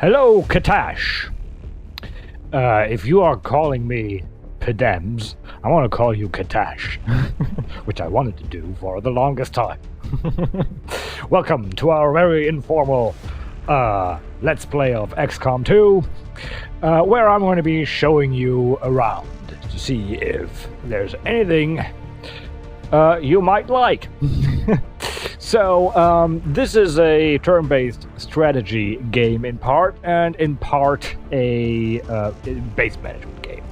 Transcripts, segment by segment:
Hello, Katash. If you are calling me Pedems, I want to call you Katash, which I wanted to do for the longest time. Welcome to our very informal Let's Play of XCOM 2, where I'm going to be showing you around to see if there's anything you might like. So, this is a turn-based strategy game in part, and in part a base management game.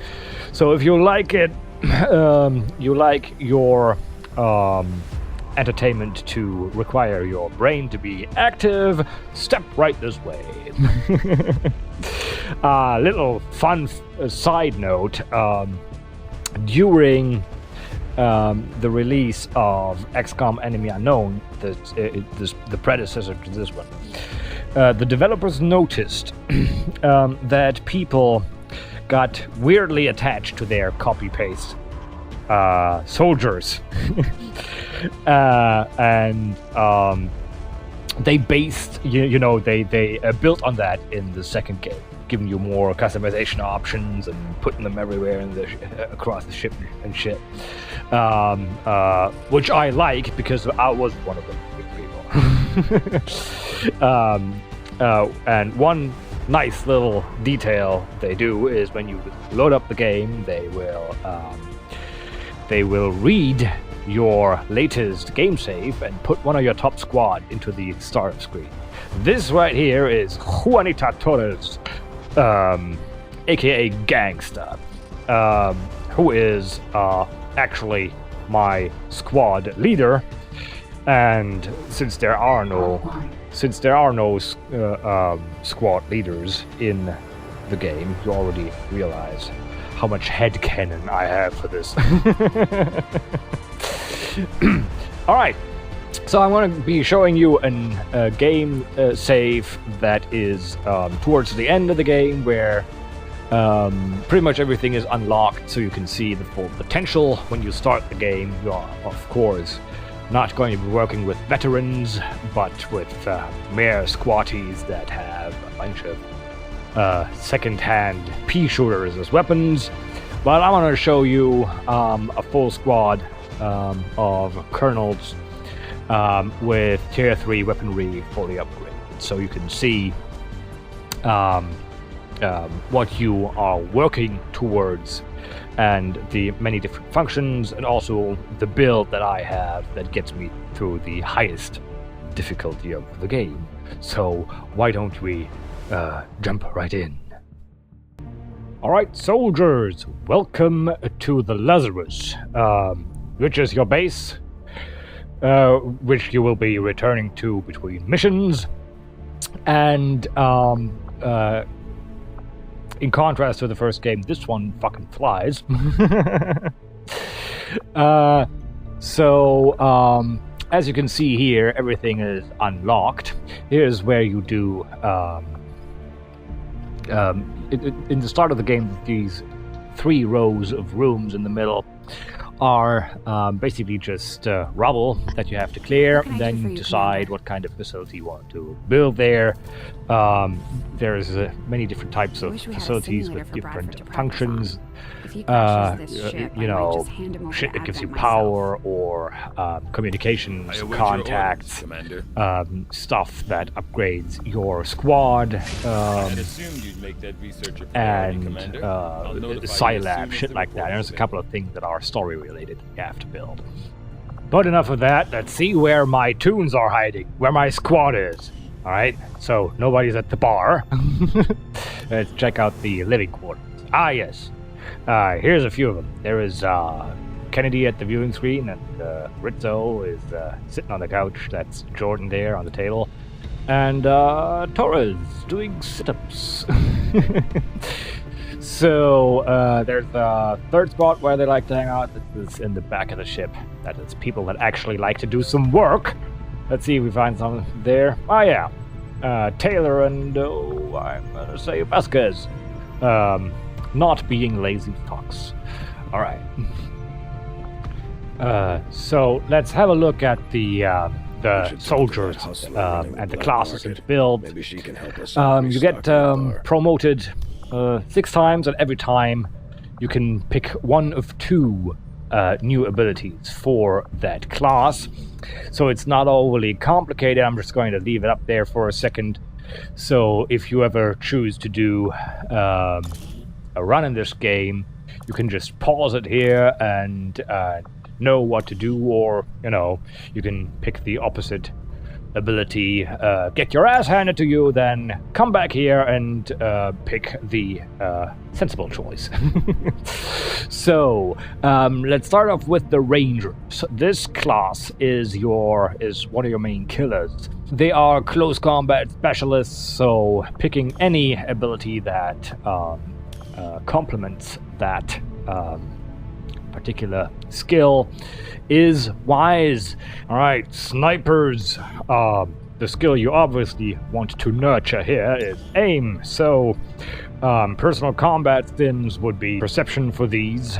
So if you like it, you like your entertainment to require your brain to be active, step right this way. Little fun side note, during the release of XCOM Enemy Unknown, the predecessor to this one, the developers noticed that people got weirdly attached to their copy-paste soldiers. And they based, they built on that in the second game, giving you more customization options and putting them everywhere in across the ship and shit. Which I like because I was one of them people. And one nice little detail they do is when you load up the game, they will read your latest game save and put one of your top squad into the startup screen. This right here is Juanita Torres, aka Gangsta, who is actually my squad leader. And since there are no squad leaders in the game, you already realize how much headcanon I have for this. Alright, so I'm going to be showing you a game save that is towards the end of the game, where pretty much everything is unlocked so you can see the full potential. When you start the game, you are, of course, not going to be working with veterans, but with mere squatties that have a bunch of second-hand pea shooters as weapons. But I'm going to show you a full squad of colonels with tier 3 weaponry fully upgraded, so you can see what you are working towards and the many different functions, and also the build that I have that gets me through the highest difficulty of the game. So why don't we jump right in? Alright, soldiers, welcome to the Lazarus, which is your base, which you will be returning to between missions. And in contrast to the first game, this one fucking flies. So as you can see here, everything is unlocked. Here's where you do in the start of the game, these 3 rows of rooms in the middle are basically just rubble that you have to clear, and then you decide what kind of facility you want to build there. There's many different types of facilities with different functions. Shit that gives you power, or communications, contacts, stuff that upgrades your squad, and Scilab, shit like that. There's a couple of things that are story related you have to build. But enough of that. Let's see where my tunes are hiding, where my squad is. Alright, so nobody's at the bar. Let's check out the living quarters. Ah, yes. Here's a few of them. There is Kennedy at the viewing screen, and Rizzo is sitting on the couch. That's Jordan there on the table. And Torres doing sit-ups. So there's the third spot where they like to hang out. This is in the back of the ship. That is people that actually like to do some work. Let's see if we find something there. Oh yeah, Taylor and I'm gonna say Vasquez. Not being lazy fucks. Alright. So let's have a look at the the soldiers and the classes in the build. Maybe she can help us. You get promoted 6 times, and every time you can pick one of 2 new abilities for that class. So it's not overly complicated. I'm just going to leave it up there for a second. So if you ever choose to do a run in this game, you can just pause it here and know what to do, or, you know, you can pick the opposite ability, get your ass handed to you, then come back here and pick the sensible choice. So let's start off with the Rangers. This class is one of your main killers. They are close combat specialists, so picking any ability that complements that particular skill is wise. All right, snipers. The skill you obviously want to nurture here is aim. So personal combat stims would be perception for these.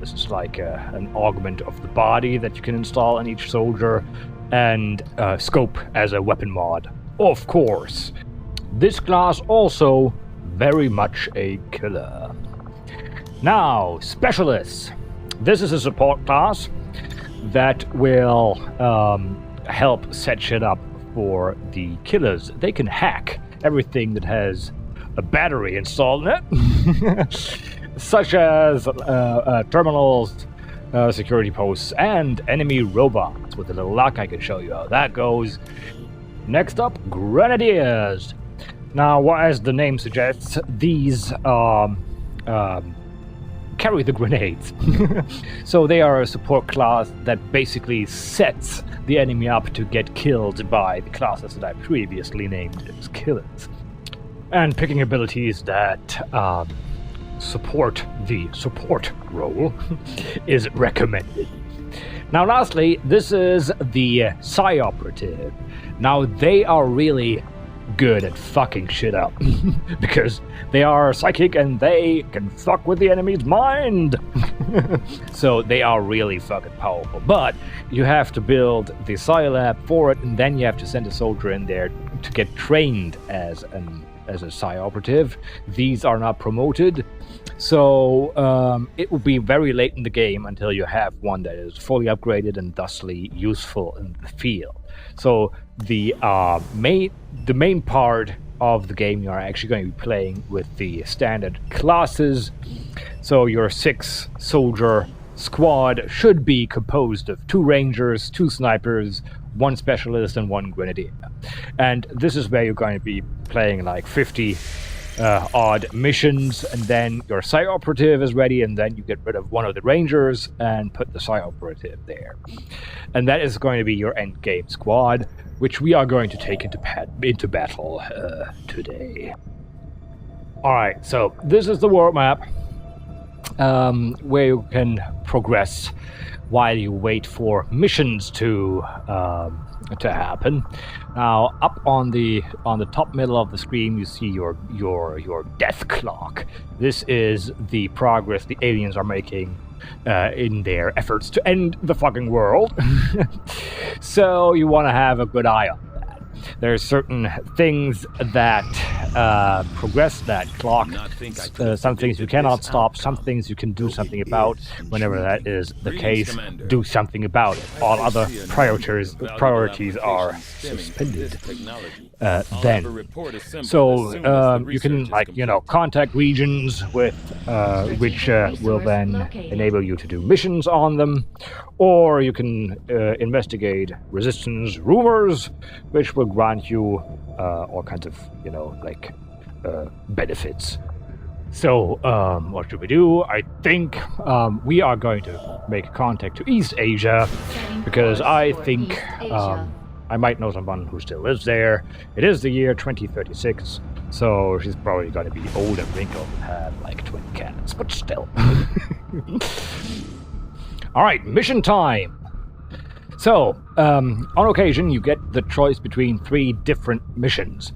This is like an augment of the body that you can install on each soldier, and scope as a weapon mod, of course. This class also very much a killer. Now, specialists. This is a support class that will help set shit up for the killers. They can hack everything that has a battery installed in it, such as terminals, security posts, and enemy robots. With a little luck, I can show you how that goes. Next up, Grenadiers. Now, as the name suggests, these carry the grenades. So they are a support class that basically sets the enemy up to get killed by the classes that I previously named as killers. And picking abilities that support the support role is recommended. Now lastly, this is the Psi Operative. Now they are really good at fucking shit up because they are psychic and they can fuck with the enemy's mind. So they are really fucking powerful, but you have to build the Psi Lab for it, and then you have to send a soldier in there to get trained as a Psi Operative. These are not promoted, so it will be very late in the game until you have one that is fully upgraded and thusly useful in the field. So the main part of the game, you are actually going to be playing with the standard classes. So your 6-soldier squad should be composed of 2 rangers, 2 snipers, 1 specialist, and 1 grenadier. And this is where you're going to be playing like 50 odd missions, and then your Psi Operative is ready, and then you get rid of one of the rangers and put the Psi Operative there. And that is going to be your end game squad, which we are going to take into battle today. Alright, so this is the world map where you can progress while you wait for missions to happen. Now, up on the top middle of the screen, you see your death clock. This is the progress the aliens are making in their efforts to end the fucking world. So you want to have a good eye on that. There's certain things that progress that clock. Some things you cannot stop, some things you can do something about. Whenever that is the case, do something about it. All other priorities are suspended then. So you can, contact regions with which will then enable you to do missions on them, or you can investigate resistance rumors, which will grant you all kinds of benefits. So what should we do? I think we are going to make contact to East Asia, because I think I might know someone who still lives there. It is the year 2036, so she's probably going to be old and wrinkled and have like 20 cats, but still. Alright, mission time! So, on occasion you get the choice between 3 different missions.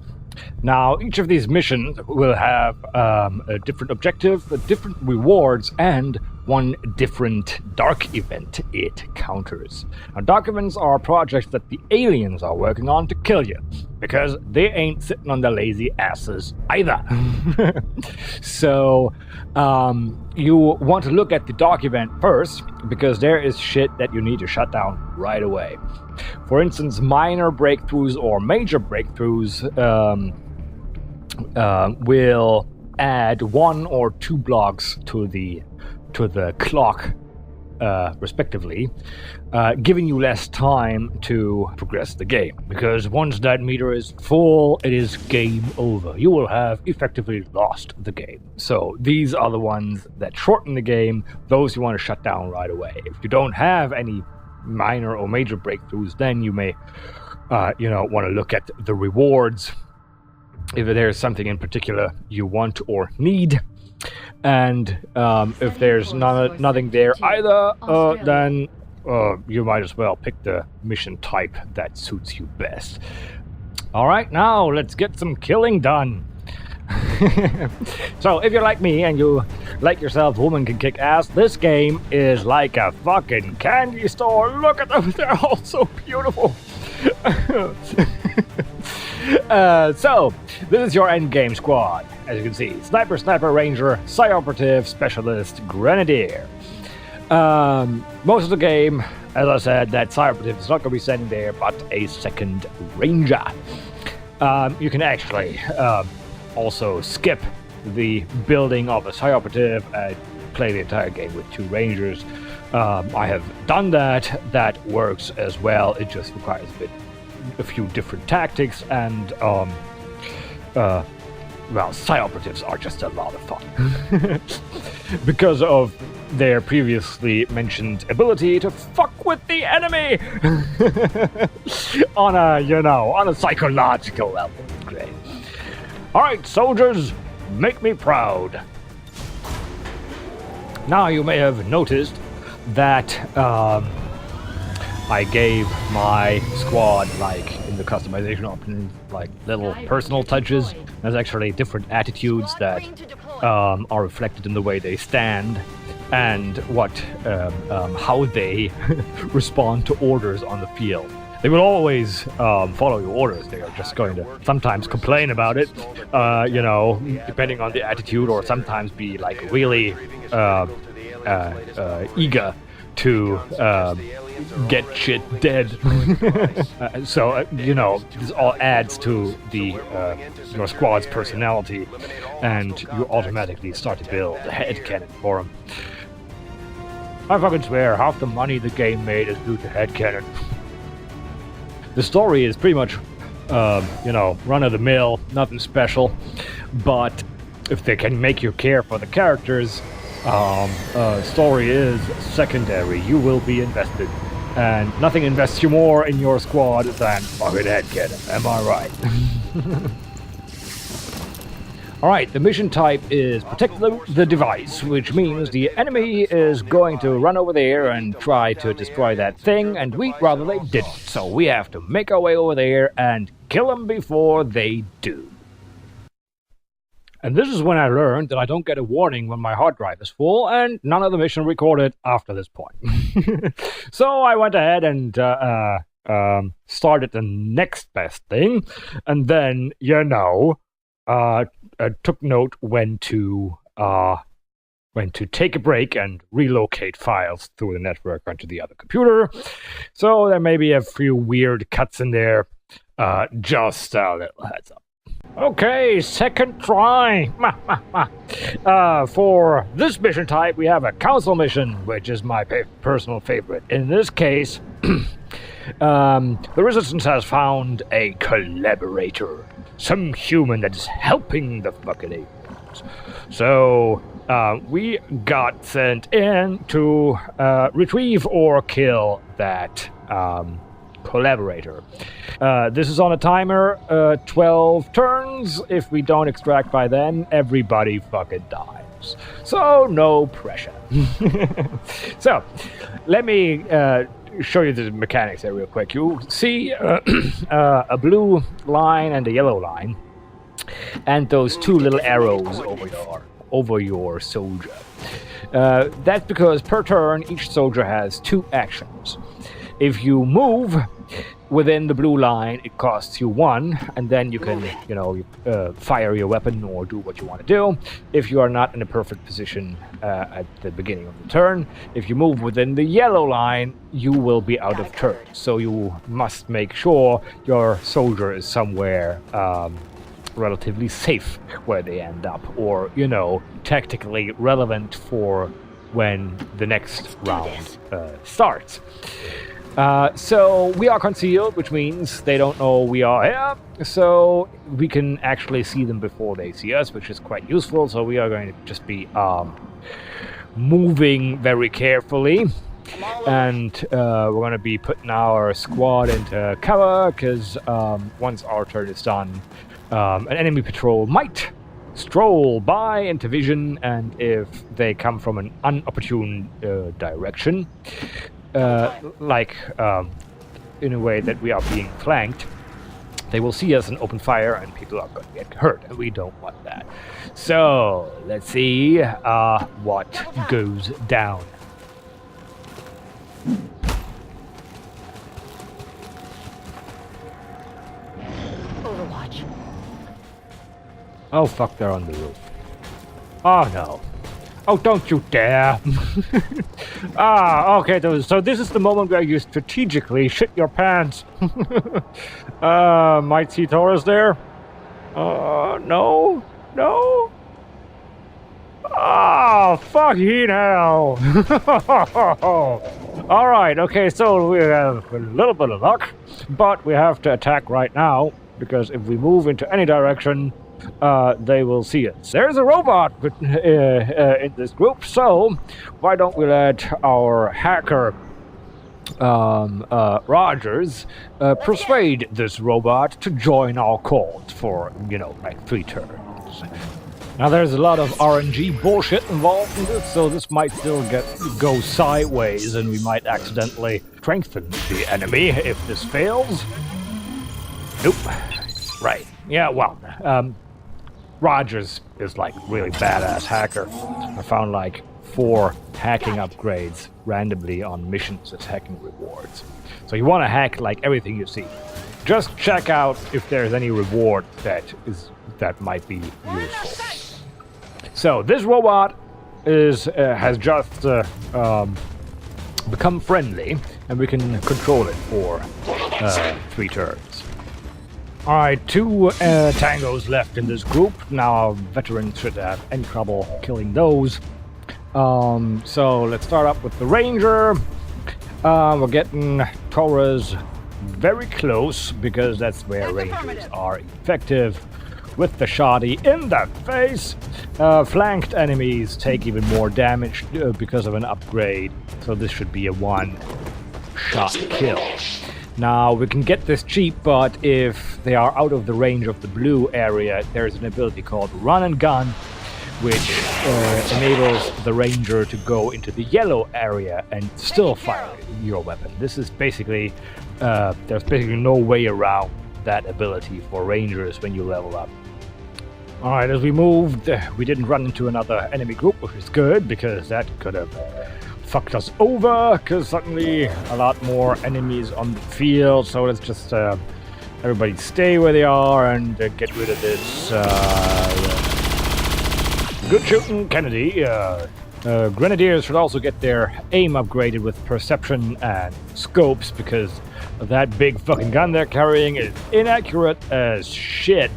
Now, each of these missions will have a different objective, different rewards, and one different dark event it counters. Now, dark events are projects that the aliens are working on to kill you, because they ain't sitting on their lazy asses either. So, you want to look at the dark event first, because there is shit that you need to shut down right away. For instance, minor breakthroughs or major breakthroughs will add 1 or 2 blocks to the clock, respectively, giving you less time to progress the game. Because once that meter is full, it is game over. You will have effectively lost the game. So these are the ones that shorten the game, those you want to shut down right away. If you don't have any minor or major breakthroughs, then you may want to look at the rewards if there's something in particular you want or need. And if there's nothing there either, then you might as well pick the mission type that suits you best. Alright, now let's get some killing done. So if you're like me and you like yourself Woman Can Kick Ass, this game is like a fucking candy store. Look at them, they're all so beautiful. So this is your endgame squad. As you can see, Sniper, Ranger, Psi Operative, Specialist, Grenadier. Most of the game, as I said, that Psi Operative is not going to be sending there, but a second Ranger. You can actually also skip the building of a Psi Operative and play the entire game with 2 Rangers. I have done that. That works as well. It just requires a few different tactics, and Psi Operatives are just a lot of fun. Because of their previously mentioned ability to fuck with the enemy on a psychological level. Great. Alright, soldiers, make me proud. Now you may have noticed that I gave my squad, in the customization options, little personal touches. There's actually different attitudes that are reflected in the way they stand and how they respond to orders on the field. They will always follow your orders. They are just going to sometimes complain about it, depending on the attitude, or sometimes be really eager to get shit dead. So this all adds to your squad's personality, and you automatically start to build a headcanon for them. I fucking swear, half the money the game made is due to headcanon. The story is pretty much, run-of-the-mill, nothing special, but if they can make you care for the characters, story is secondary. You will be invested, and nothing invests you more in your squad than fucking headcanon. Am I right? Alright, the mission type is protect the device, which means the enemy is going to run over there and try to destroy that thing, and we'd rather they didn't. So we have to make our way over there and kill them before they do. And this is when I learned that I don't get a warning when my hard drive is full, and none of the mission recorded after this point. So I went ahead and started the next best thing, and then, took note when to take a break and relocate files through the network onto the other computer. So there may be a few weird cuts in there. Just a little heads up. Okay, second try. For this mission type, we have a council mission, which is my personal favorite. In this case, the Resistance has found a collaborator. Some human that is helping the fucking aliens. So, we got sent in to retrieve or kill that collaborator. This is on a timer, 12 turns. If we don't extract by then, everybody fucking dies. So, no pressure. So, let me show you the mechanics there real quick. You see a blue line and a yellow line. and those two little arrows over your soldier. That's because per turn, each soldier has 2 actions. If you move within the blue line, it costs you 1, and then you can, fire your weapon or do what you want to do. If you are not in a perfect position at the beginning of the turn, if you move within the yellow line, you will be out of turn. So you must make sure your soldier is somewhere relatively safe where they end up, or, tactically relevant for when the next round starts. So we are concealed, which means they don't know we are here, so we can actually see them before they see us, which is quite useful. So we are going to just be moving very carefully, and we're going to be putting our squad into cover, because once our turn is done, an enemy patrol might stroll by into vision, and if they come from an unopportune direction, in a way that we are being flanked, they will see us and open fire, and people are going to get hurt, and we don't want that. So let's see what goes down. Overwatch. Oh fuck, they're on the roof. Oh no. Oh, don't you dare! Okay, so this is the moment where you strategically shit your pants. Might see Taurus there? No? Oh, fucking hell! Alright, okay, so we have a little bit of luck, but we have to attack right now, because if we move into any direction, they will see us. There's a robot in this group, so why don't we let our hacker Rogers persuade this robot to join our cause for, 3 turns. Now there's a lot of RNG bullshit involved in this, so this might still go sideways, and we might accidentally strengthen the enemy if this fails. Nope. Right. Yeah, well, Rogers is really badass hacker. I found 4 hacking upgrades randomly on missions as hacking rewards. So you want to hack everything you see. Just check out if there's any reward that might be useful. So this robot has just become friendly, and we can control it for 3 turns. Alright, 2 tangos left in this group. Now our veterans should have any trouble killing those. So let's start up with the Ranger. We're getting Taurus very close, because that's where Rangers are effective. With the shoddy in the face, flanked enemies take even more damage because of an upgrade. So this should be a 1-shot kill. Now, we can get this cheap, but if they are out of the range of the blue area, there's an ability called Run and Gun, which enables the Ranger to go into the yellow area and still fire your weapon. This is basically, there's basically no way around that ability for Rangers when you level up. Alright, as we moved, we didn't run into another enemy group, which is good, because that could have fucked us over, because suddenly a lot more enemies on the field. So let's just everybody stay where they are and get rid of this. Good shooting, Kennedy. Grenadiers should also get their aim upgraded with perception and scopes, because that big fucking gun they're carrying is inaccurate as shit.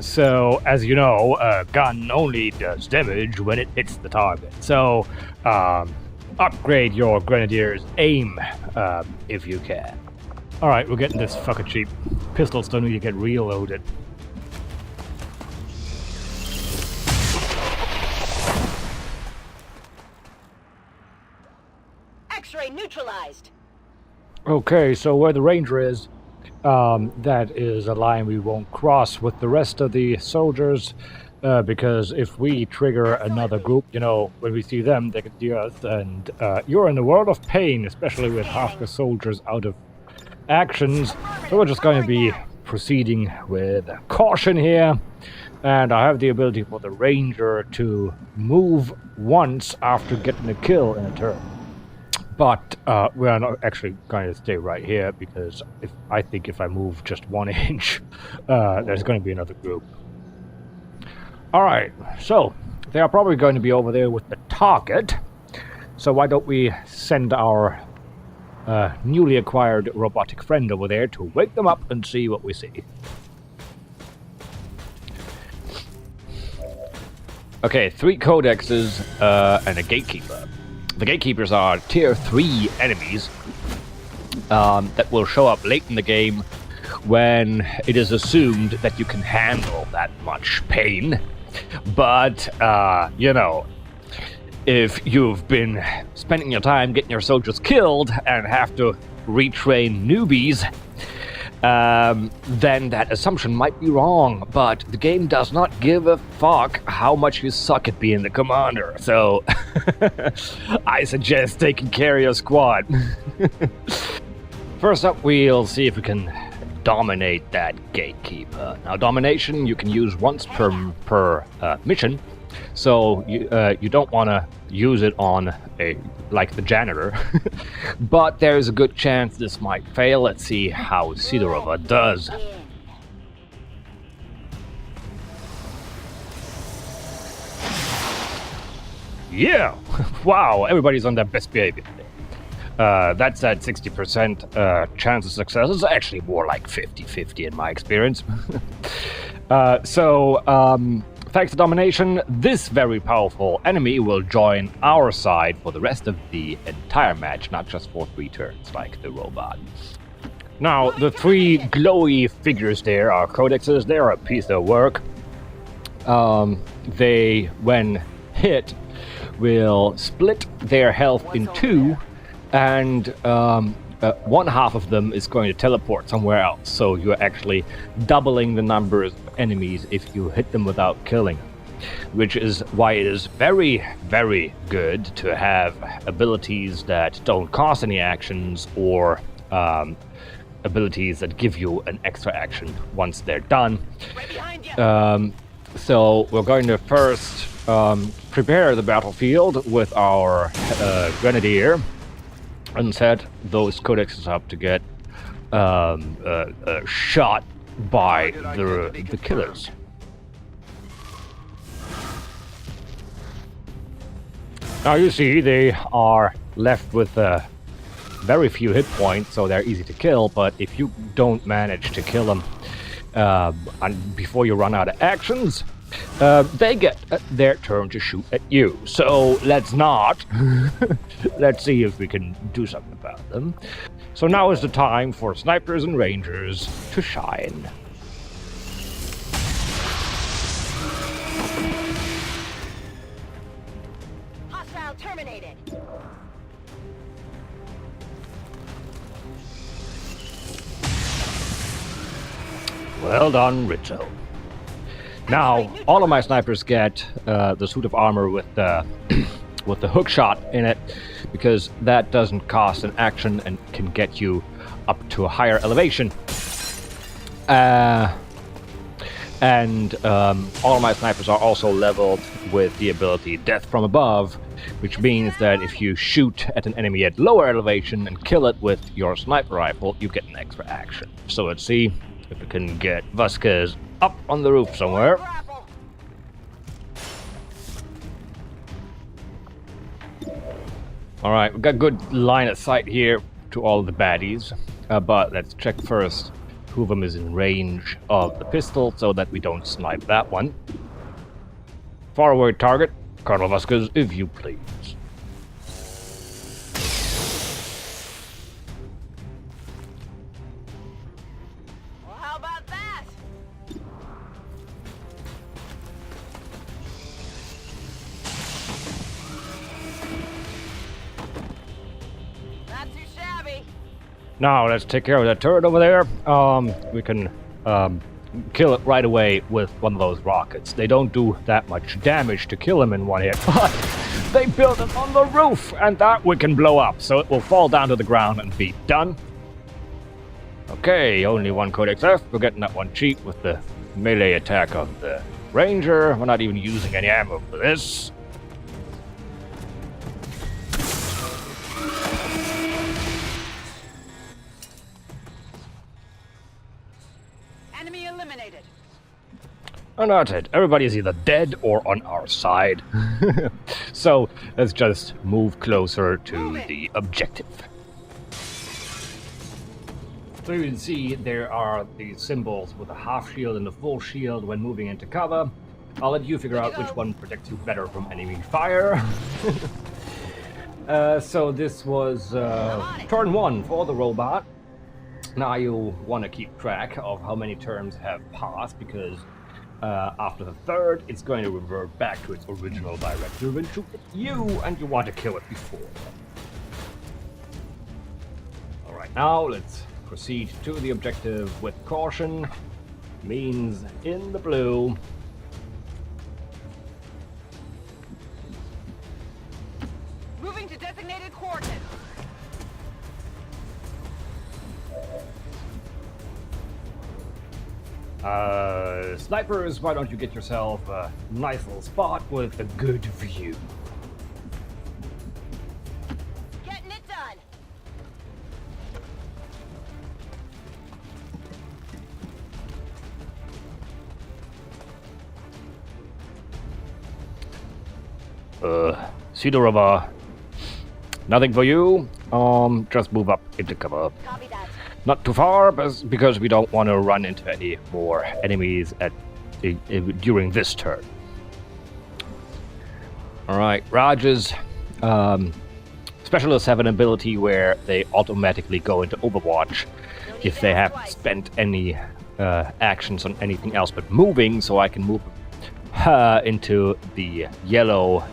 So, as you know, a gun only does damage when it hits the target. So, upgrade your Grenadier's aim, if you can. Alright, we're getting this fucking cheap. Pistols don't need to get reloaded. X-ray neutralized. Okay, so where the Ranger is, that is a line we won't cross with the rest of the soldiers, because if we trigger another group, when we see them, they can see us, and you're in a world of pain, especially with half the soldiers out of actions. So we're just going to be proceeding with caution here, and I have the ability for the ranger to move once after getting a kill in a turn. But we are not actually going to stay right here, because I think if I move just 1 inch, there's going to be another group. Alright, so they are probably going to be over there with the target. So why don't we send our newly acquired robotic friend over there to wake them up and see what we see. Okay, 3 codexes and a gatekeeper. The gatekeepers are tier 3 enemies that will show up late in the game when it is assumed that you can handle that much pain. But, you know, if you've been spending your time getting your soldiers killed and have to retrain newbies, then that assumption might be wrong, but the game does not give a fuck how much you suck at being the commander, so I suggest taking care of your squad. First up, we'll see if we can dominate that gatekeeper. Now, domination you can use once per mission, so you don't want to use it on like the janitor, but there's a good chance this might fail. Let's see how Sidorova does. Yeah! Wow, everybody's on their best behavior today. That's at 60% chance of success. It's actually more like 50-50 in my experience. Thanks to domination, this very powerful enemy will join our side for the rest of the entire match, not just for 3 turns like the robot. Now, the 3 glowy figures there are codexes. They are a piece of work. They, when hit, will split their health in 2, and one half of them is going to teleport somewhere else, so you're actually doubling the numbers of enemies if you hit them without killing them, which is why it is very, very good to have abilities that don't cost any actions, or abilities that give you an extra action once they're done. So we're going to first prepare the battlefield with our grenadier, and set those codexes up to get shot by the killers. Now you see they are left with very few hit points, so they're easy to kill, but if you don't manage to kill them before you run out of actions, they get their turn to shoot at you. So let's not. Let's see if we can do something about them. So now is the time for snipers and rangers to shine. Hostile terminated. Well done, Rizzo. Now, all of my snipers get the suit of armor with the hook shot in it, because that doesn't cost an action and can get you up to a higher elevation. And all of my snipers are also leveled with the ability Death from Above, which means that if you shoot at an enemy at lower elevation and kill it with your sniper rifle, you get an extra action. So let's see if we can get Vasquez up on the roof somewhere. Alright, we've got good line of sight here to all the baddies, but let's check first who of them is in range of the pistol so that we don't snipe that one. Forward target, Colonel Vasquez, if you please. Well, how about that? Not too shabby. Now let's take care of that turret over there. We can kill it right away with one of those rockets. They don't do that much damage to kill him in one hit, but they build it on the roof, and that we can blow up, so it will fall down to the ground and be done. Okay, only one Codex F. We're getting that one cheap with the melee attack of the Ranger. We're not even using any ammo for this. Enemy eliminated. And that's it. Everybody is either dead or on our side. So let's just move closer to the objective. So you can see there are these symbols with a half shield and a full shield when moving into cover. I'll let you figure out which one protects you better from enemy fire. So this was turn 1 for the robot. Now you want to keep track of how many turns have passed, because after the third, it's going to revert back to its original directive and shoot at you, and you want to kill it before. Alright, now let's proceed to the objective with caution. Means in the blue. Moving to designated coordinates. Snipers, why don't you get yourself a nice little spot with a good view? Getting it done. Cedar River. Nothing for you. Just move up into cover. Copy that. Not too far, because we don't want to run into any more enemies during this turn. Alright, Raj's specialists have an ability where they automatically go into Overwatch if they have spent any actions on anything else but moving, so I can move her into the yellow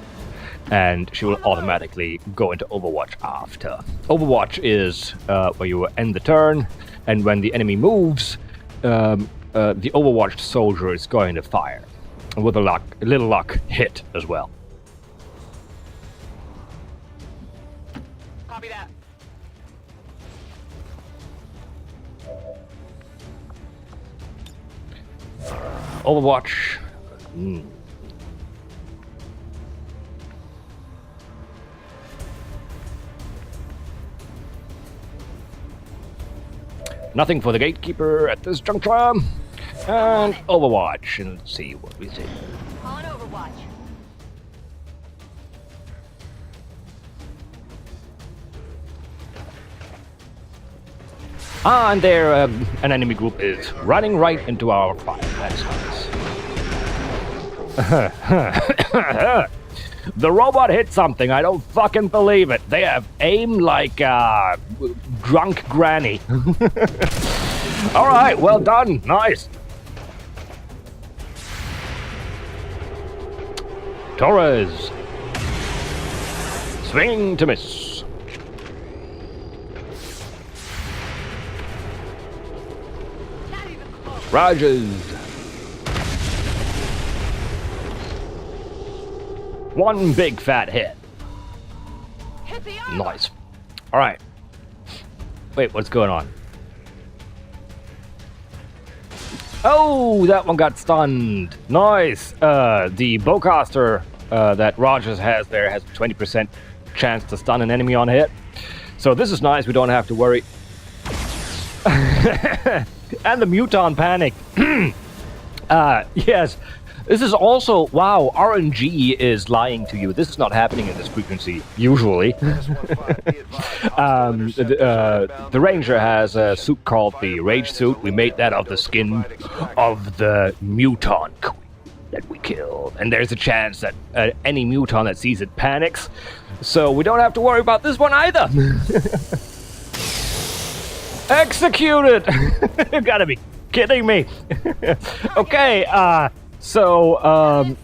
and she will automatically go into Overwatch after. Overwatch is where you end the turn, and when the enemy moves, the Overwatched soldier is going to fire. With a little luck, hit as well. Copy that. Overwatch. Nothing for the gatekeeper at this juncture. And Overwatch. And let's see what we see. On Overwatch. And there, an enemy group is running right into our fire. That's nice. The robot hit something. I don't fucking believe it. They have aim like drunk granny. All right, well done. Nice. Torres. Swing to miss. Not even close. Rogers. One big fat hit. Hit the armor. Nice. All right. Wait, what's going on? Oh, that one got stunned. Nice. The bowcaster that Rogers has there has a 20% chance to stun an enemy on hit. So this is nice. We don't have to worry. And the Muton panic. Yes. This is also, wow, RNG is lying to you. This is not happening in this frequency, usually. The Ranger has a suit called the Rage Suit. We made that of the skin of the Muton queen that we killed. And there's a chance that any Muton that sees it panics. So we don't have to worry about this one either. Executed! You gotta be kidding me. Okay, so,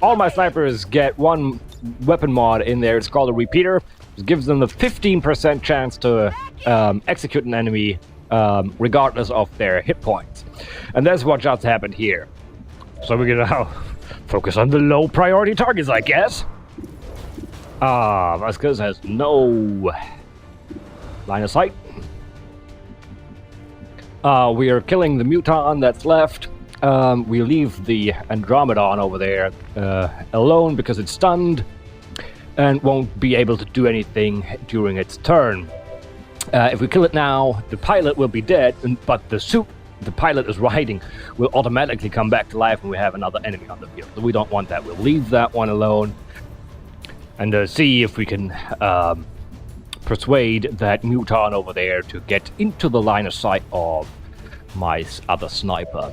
all my snipers get one weapon mod in there. It's called a repeater. It gives them the 15% chance to execute an enemy regardless of their hit points. And that's what just happened here. So we're gonna now focus on the low priority targets, I guess. Vasquez has no line of sight. We are killing the Muton that's left. We leave the Andromedon over there alone because it's stunned and won't be able to do anything during its turn. If we kill it now, the pilot will be dead, but the suit the pilot is riding will automatically come back to life and we have another enemy on the field. So we don't want that. We'll leave that one alone and see if we can persuade that Muton over there to get into the line of sight of my other sniper.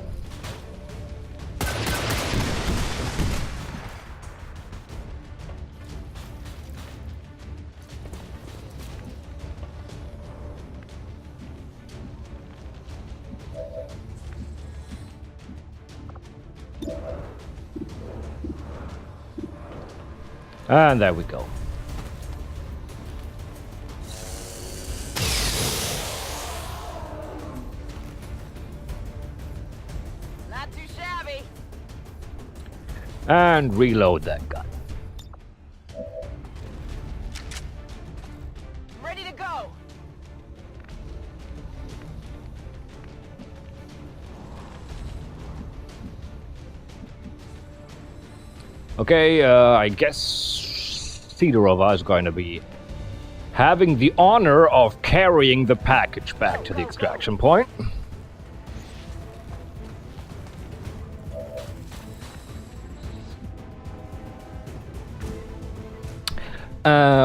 And there we go. Not too shabby. And reload that gun. Ready to go. Okay, I guess Fedorova is going to be having the honor of carrying the package back to the extraction point.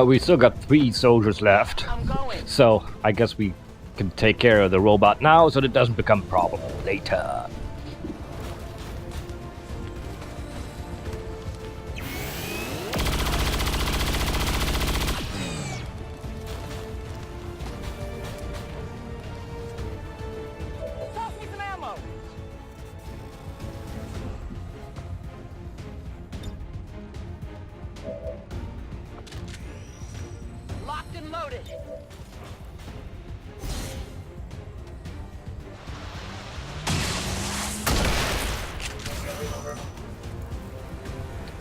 We still got 3 soldiers left, I'm going. so I guess we can take care of the robot now so that it doesn't become a problem later. Toss me some ammo. Locked and loaded.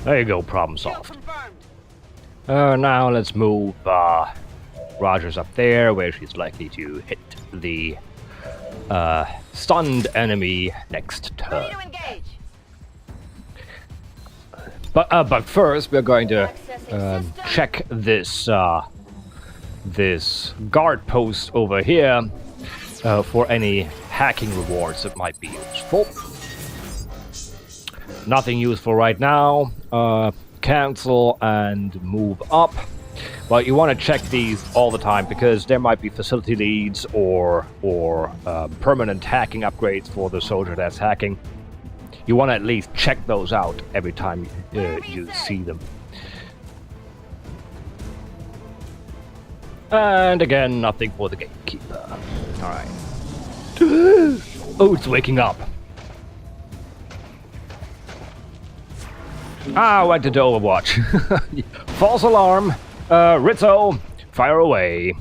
There you go, problem Kill solved. confirmed. Now let's move Rogers up there, where she's likely to hit the stunned enemy next Ready turn. to engage. But first, we're going to Accessing system. check this this guard post over here for any hacking rewards that might be useful. Nothing useful right now. Cancel and move up. Well, you want to check these all the time because there might be facility leads or permanent hacking upgrades for the soldier that's hacking. You want to at least check those out every time you see them. And again, nothing for the gatekeeper. Alright. Oh, it's waking up. Ah, went into Overwatch. False alarm. Rizzo, fire away.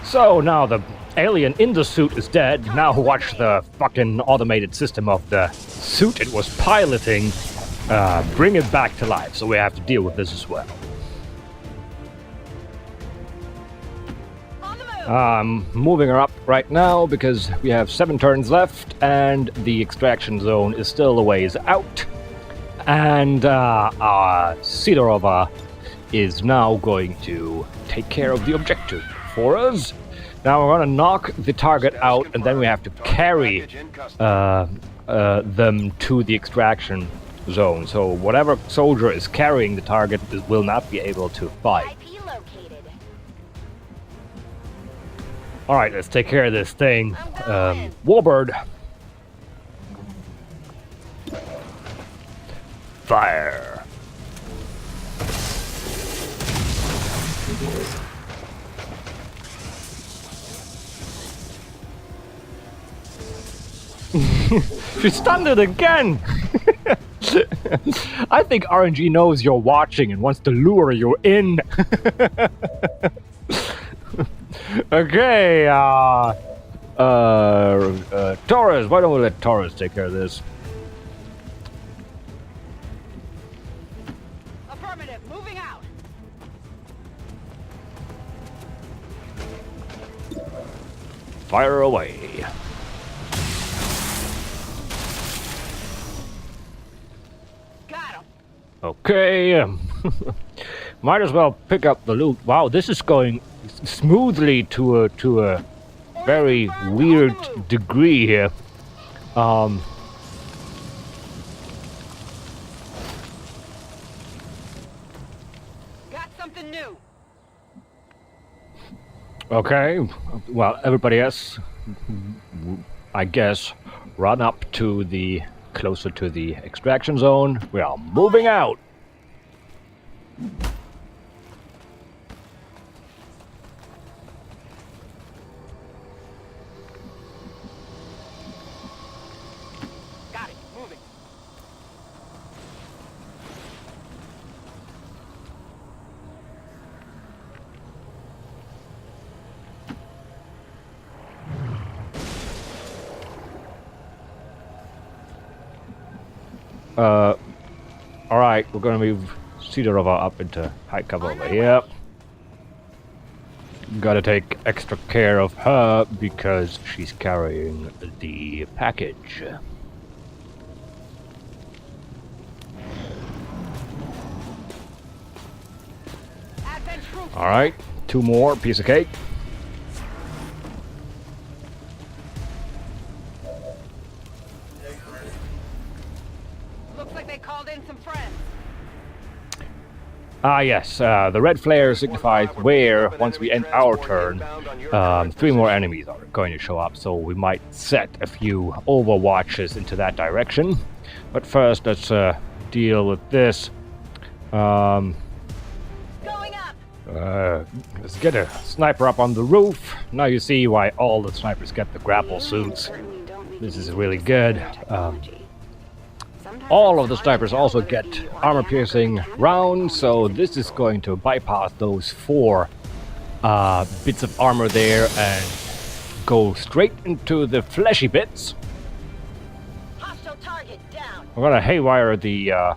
So now the alien in the suit is dead. Now watch the fucking automated system of the suit it was piloting bring it back to life. So we have to deal with this as well. On the move. I'm moving her up right now because we have 7 turns left and the extraction zone is still a ways out. And Sidorova is now going to take care of the objective for us. Now we're going to knock the target out and then we have to carry them to the extraction zone. So whatever soldier is carrying the target will not be able to fight. IP located. Alright, let's take care of this thing. I'm going. Warbird. Fire. She stunned it again! I think RNG knows you're watching and wants to lure you in. Okay, Torres, why don't we let Torres take care of this? fire away. Got him. Okay. Might as well pick up the loot. Wow, this is going smoothly to a very weird degree here. Got something new. Okay. Well, everybody else, I guess, run up to the closer to the extraction zone. We are moving out. Got it. Moving. Alright, we're gonna move Sidorova up into high cover over here. Gotta take extra care of her because she's carrying the package. Advent troops. Alright, 2 more, piece of cake. Looks like they called in some friends. Ah yes, the red flare signifies where, once we end our turn, 3 more enemies are going to show up, so we might set a few overwatches into that direction. But first, let's deal with this. Going up. Let's get a sniper up on the roof. Now you see why all the snipers get the grapple suits. This is really good. All of the snipers also get armor-piercing rounds, so this is going to bypass those 4 bits of armor there and go straight into the fleshy bits. Hostile target down. I'm gonna haywire the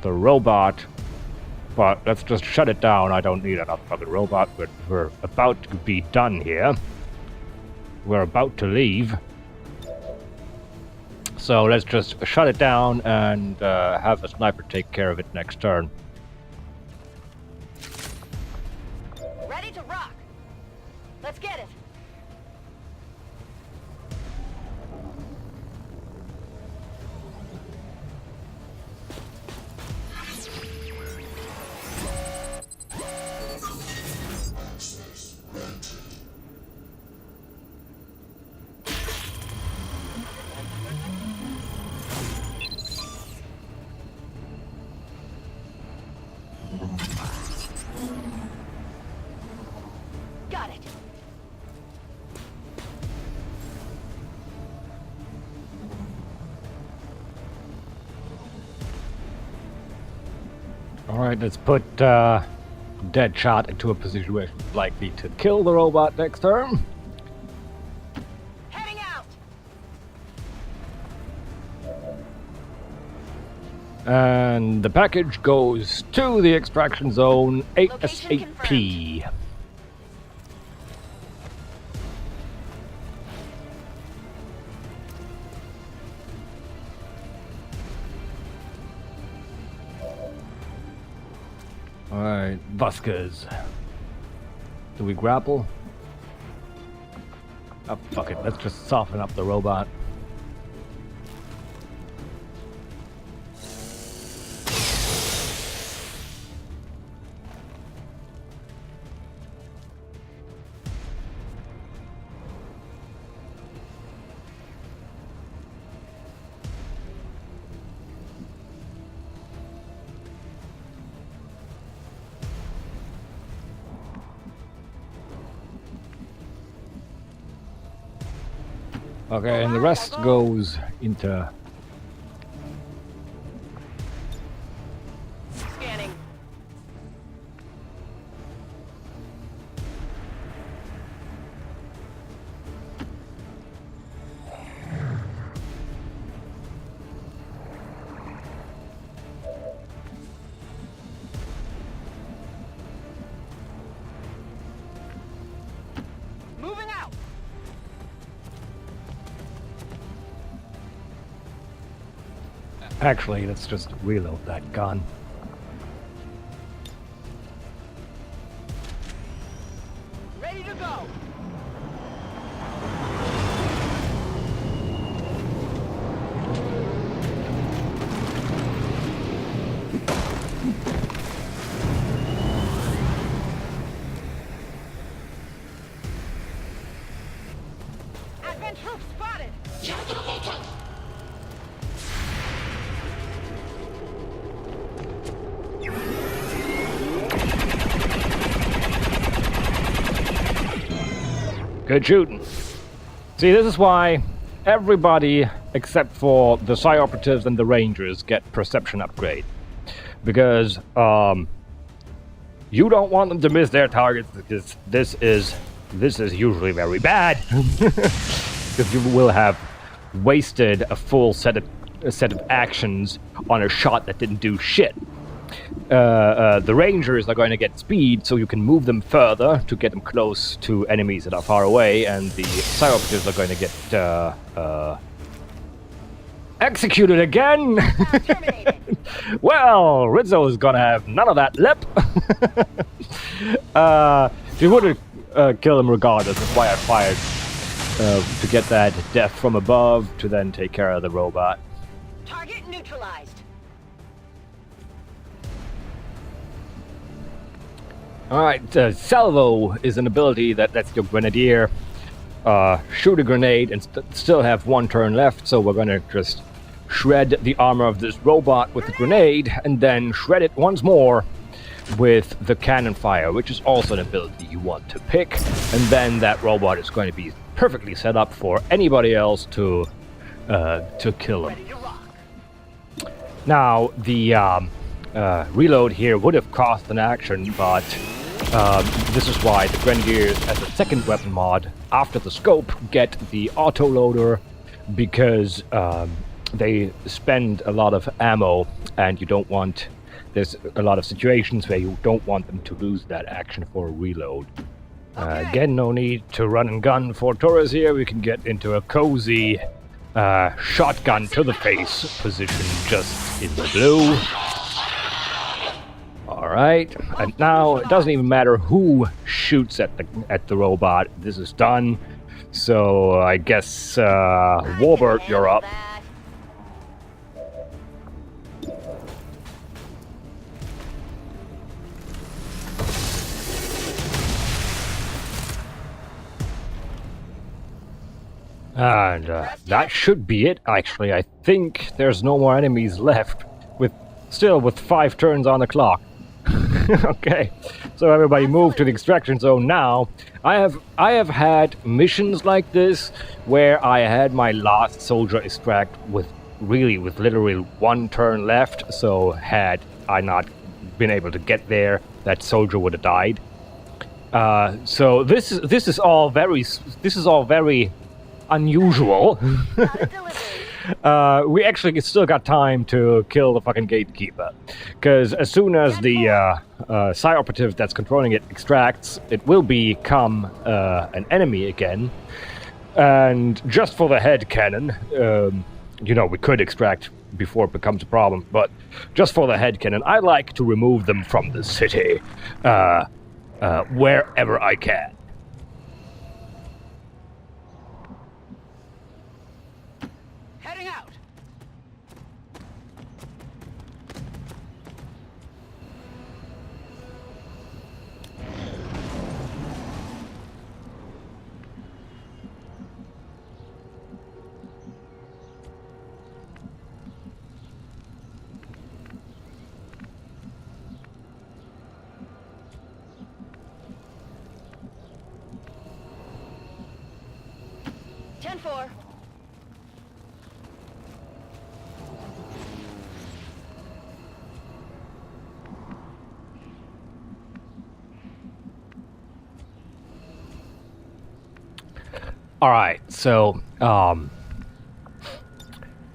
robot, but let's just shut it down. I don't need another fucking robot, but we're about to be done here. We're about to leave. So let's just shut it down and have a sniper take care of it next turn. Ready to rock. Let's get it. Got it. Alright, let's put Deadshot into a position where he's likely to kill the robot next turn. Heading out. And the package goes to the extraction zone, Location 8S8P. Alright, buskers. Do we grapple? Oh, fuck it, let's just soften up the robot. Okay, and the rest goes into... Scanning. Moving out. Actually, let's just reload that gun. Ready to go. Advent troops spotted. Good shooting. See, this is why everybody except for the Psi Operatives and the Rangers get perception upgrade. Because, you don't want them to miss their targets, because this is usually very bad. Because you will have wasted a full set of actions on a shot that didn't do shit. The Rangers are going to get speed, so you can move them further to get them close to enemies that are far away, and the Psi Operatives are going to get executed again! Terminated. Well, Rizzo is gonna have none of that lip. He would have killed him regardless. That's why I fired to get that death from above to then take care of the robot. Target neutralized. Alright, Salvo is an ability that lets your Grenadier shoot a grenade and still have one turn left, so we're gonna just shred the armor of this robot with the grenade and then shred it once more with the cannon fire, which is also an ability you want to pick, and then that robot is going to be perfectly set up for anybody else to kill him. Ready to rock. Now, the reload here would have cost an action, but this is why the Grenadiers, as a second weapon mod, after the scope, get the autoloader, because they spend a lot of ammo, and you don't want... There's a lot of situations where you don't want them to lose that action for a reload. Again, no need to run and gun for Torres here. We can get into a cozy shotgun to the face position just in the blue. Alright, and now it doesn't even matter who shoots at the robot. This is done. So I guess Warbird, you're up. And that should be it, actually. I think there's no more enemies left, with 5 turns on the clock. Okay, so everybody move to the extraction zone now. I have had missions like this where I had my last soldier extract with literally 1 turn left. So had I not been able to get there, that soldier would have died. So this is all very unusual. We actually still got time to kill the fucking gatekeeper, because as soon as the Psi Operative that's controlling it extracts, it will become an enemy again. And just for the head cannon, we could extract before it becomes a problem, but just for the head cannon, I like to remove them from the city wherever I can. Heading out. Ten-4. Alright, so,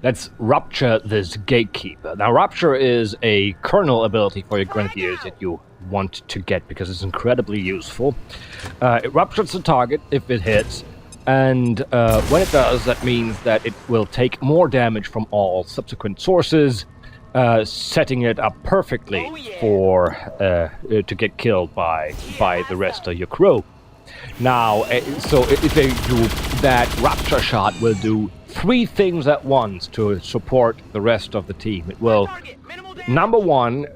let's rupture this gatekeeper. Now, rupture is a kernel ability for your Grenadiers that you want to get because it's incredibly useful. It ruptures the target if it hits, And when it does, that means that it will take more damage from all subsequent sources, setting it up perfectly for to get killed by the rest of your crew. Now, so if they do that, Rapture Shot will do 3 things at once to support the rest of the team. It will, number 1,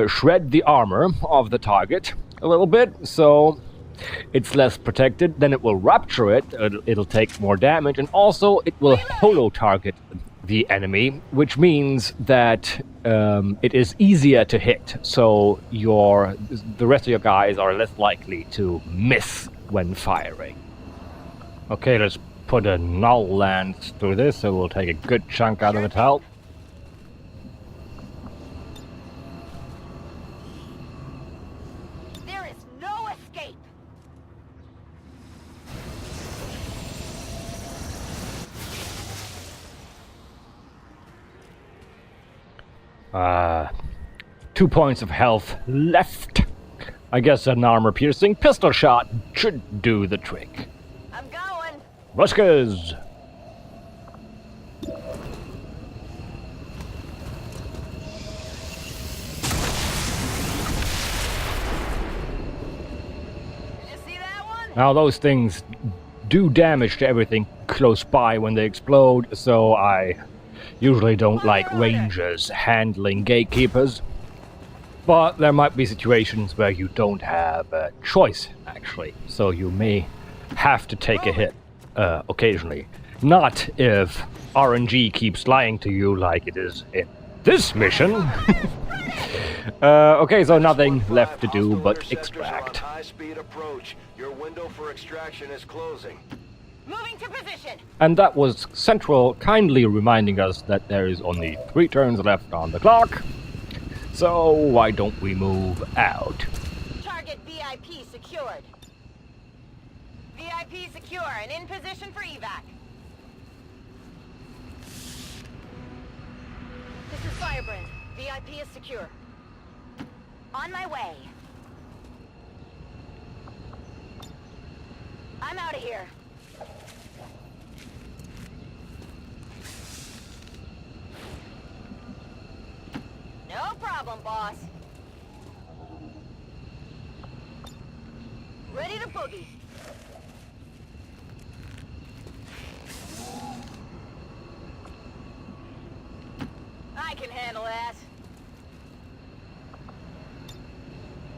shred the armor of the target a little bit, so it's less protected. Then it will rapture it, it'll take more damage, and also it will holo-target the enemy, which means that it is easier to hit, so the rest of your guys are less likely to miss when firing. Okay, let's put a null lance through this, so we'll take a good chunk out of its health. There is no escape. Two points of health left. I guess an armor-piercing pistol shot should do the trick. I'm going. Buskers! Did you see that one? Now those things do damage to everything close by when they explode, so I usually don't like rangers handling gatekeepers. But there might be situations where you don't have a choice, actually, so you may have to take a hit occasionally. Not if RNG keeps lying to you like it is in this mission. Okay, so nothing left to do but extract. High-speed approach. Your window for extraction is closing. Moving to position. And that was Central kindly reminding us that there is only 3 turns left on the clock. So why don't we move out? Target VIP secured. VIP secure and in position for evac. This is Firebrand. VIP is secure. On my way. I'm out of here. No problem, boss. Ready to boogie. I can handle that.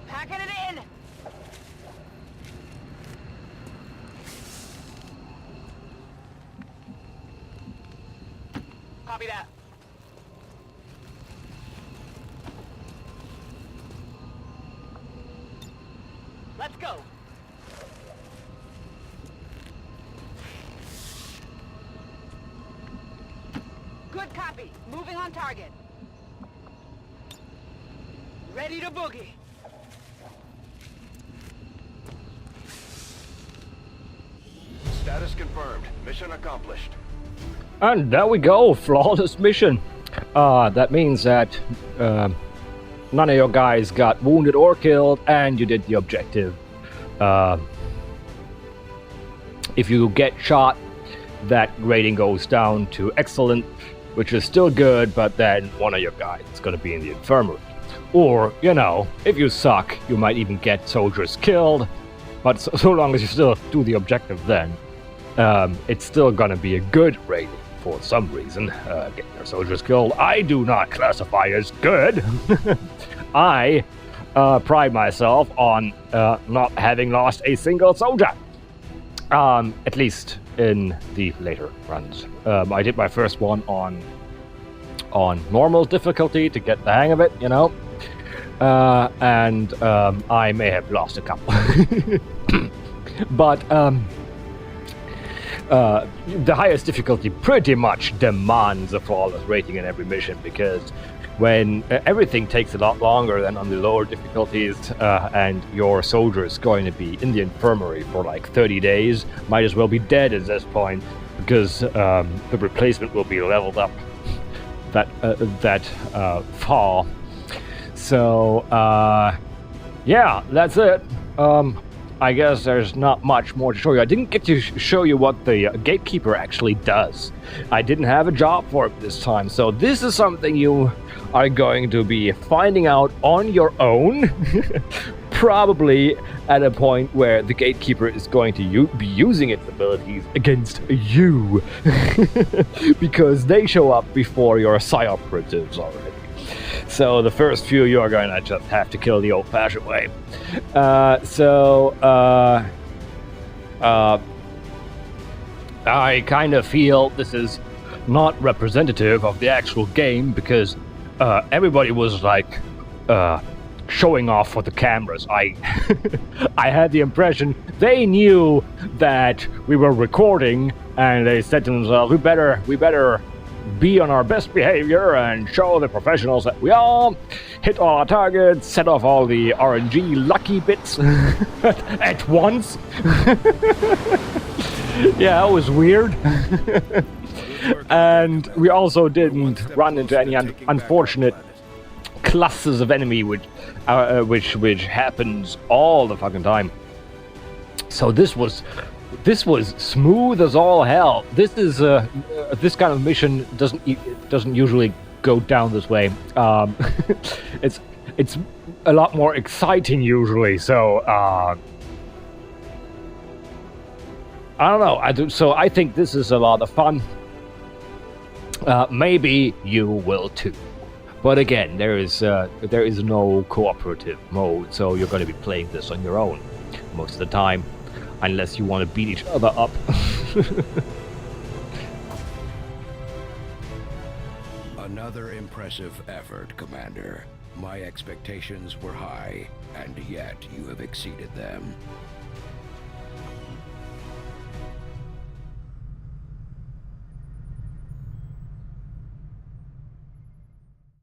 Packing it in. Copy that. Let's go. Good copy. Moving on target. Ready to boogie. Status confirmed. Mission accomplished. And there we go, flawless mission. That means that none of your guys got wounded or killed, and you did the objective. If you get shot, that rating goes down to excellent, which is still good, but then one of your guys is going to be in the infirmary. Or, you know, if you suck, you might even get soldiers killed, but so long as you still do the objective then, it's still going to be a good rating for some reason. Getting your soldiers killed, I do not classify as good. I pride myself on not having lost a single soldier. At least in the later runs. I did my first one on normal difficulty to get the hang of it, you know. And I may have lost a couple. But the highest difficulty pretty much demands a flawless rating in every mission, because when everything takes a lot longer than on the lower difficulties, and your soldier is going to be in the infirmary for like 30 days, might as well be dead at this point, because the replacement will be leveled up that far. So yeah, that's it. I guess there's not much more to show you. I didn't get to show you what the gatekeeper actually does. I didn't have a job for it this time, so this is something you are going to be finding out on your own. Probably at a point where the gatekeeper is going to be using its abilities against you. Because they show up before your psi operatives already. So the first few you're going to just have to kill the old-fashioned way. I kind of feel this is not representative of the actual game because everybody was like showing off for the cameras. I had the impression they knew that we were recording and they said to themselves, we better be on our best behavior and show the professionals that we are, hit all our targets, set off all the RNG lucky bits at once. Yeah, that was weird. And we also didn't run into any unfortunate clusters of enemy which happens all the fucking time. So this was smooth as all hell. This is this kind of mission doesn't usually go down this way. It's a lot more exciting usually. So I don't know. So I think this is a lot of fun. Maybe you will too. But again, there is no cooperative mode, so you're going to be playing this on your own most of the time. Unless you want to beat each other up. Another impressive effort, Commander. My expectations were high, and yet you have exceeded them.